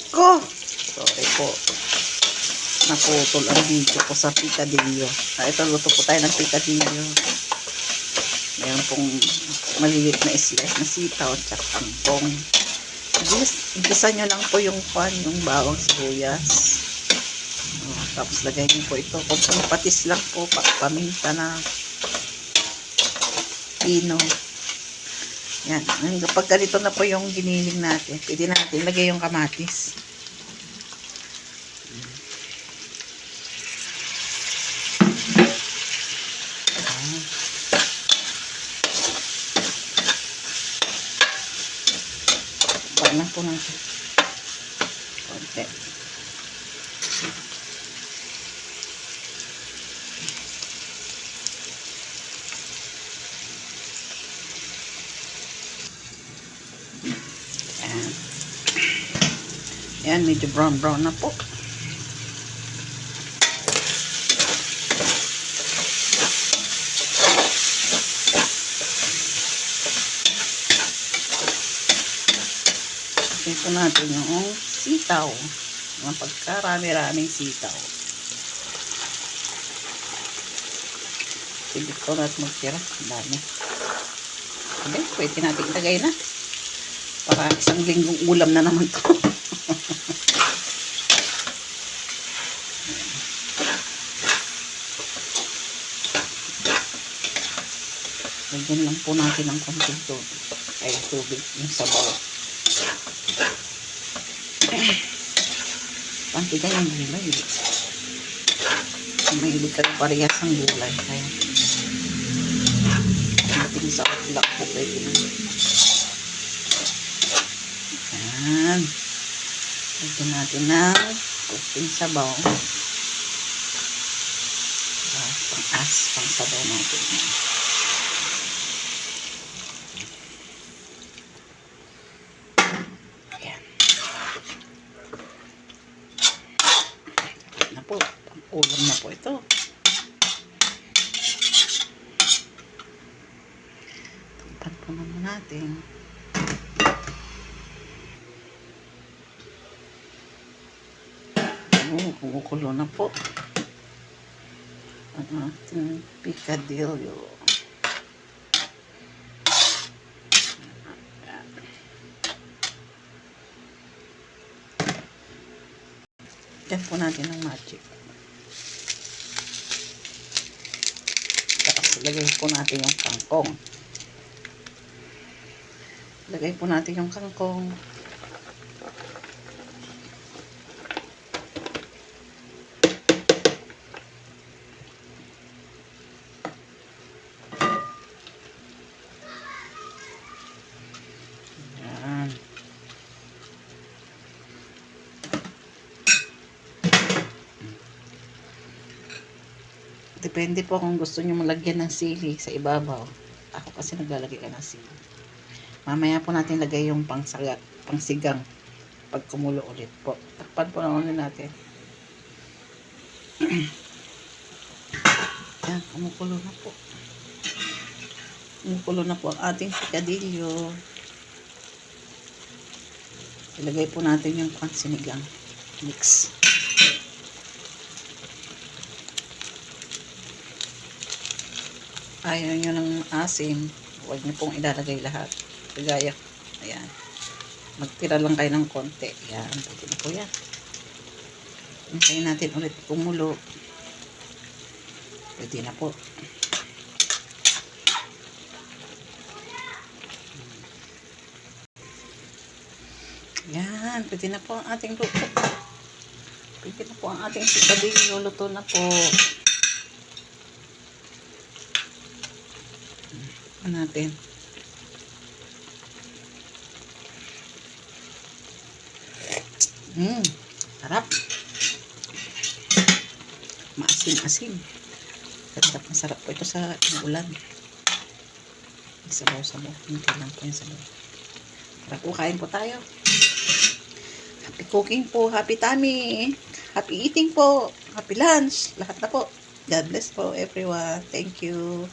Ko! Sorry po. Naputol ang video ko sa picadillo. Ito, luto po tayo ng picadillo. Mayroon pong maliliit na slice na sitaw at saka kangkong. Igisa nyo lang po yung bawang sibuyas. Tapos lagay nyo po ito. Kung patis lang po, paminta na pino. Yan. Kapag ganito na po yung giniling natin, pwede natin lagay yung kamatis. Lang po natin konti. Ayan, medyo brown na po. Ito natin yung sitaw. Mga pagkarami-raming sitaw. Pwede ko natin magtira. Dami. Okay, pwede natin ilagay na. Para isang linggong ulam na naman to. Lagyan lang po natin ng konting tubig. Ay, tubig yung sabaw. Pantigan yung gulay. Mahilig ka rin parehas ang gulay. Kaya mating sa utlak po pwede na. Ayan. Lagyan natin ng kunting sabaw. Pang sabaw natin. Po, ulam na po ito. Tampan po naman natin. Kumukulo na po ang ating picadillo. Yan po natin ng magic. Tapos lagay po natin yung kangkong. Lagay po natin yung kangkong. Yan. Depende po kung gusto nyo malagyan ng sili sa ibabaw. Ako kasi naglalagay ka ng sili. Mamaya po natin lagay yung pangsigang pag kumulo ulit po. Takpan po na ulit natin. Yan, kumukulo na po. Kumukulo na po ang ating picadillo. Ilagay po natin yung pansinigang mix. Ayaw nyo ng asim, huwag nyo pong ilalagay lahat. Kagaya, ayan. Magtira lang kayo ng konti. Ayan, pwede na po yan. Hintayin natin ulit kumulo. Pwede na po. Ayan, pwede na po ang ating luto. Pwede na po ang ating picadillo. Luto na po. Natin. Sarap. Maasim-asim. Sarap na sarap po ito sa ulan. Sabaw-sabaw. Hindi lang po yung sabaw. Tara po, kain po tayo. Happy cooking po. Happy tummy. Happy eating po. Happy lunch. Lahat na po. God bless po everyone. Thank you.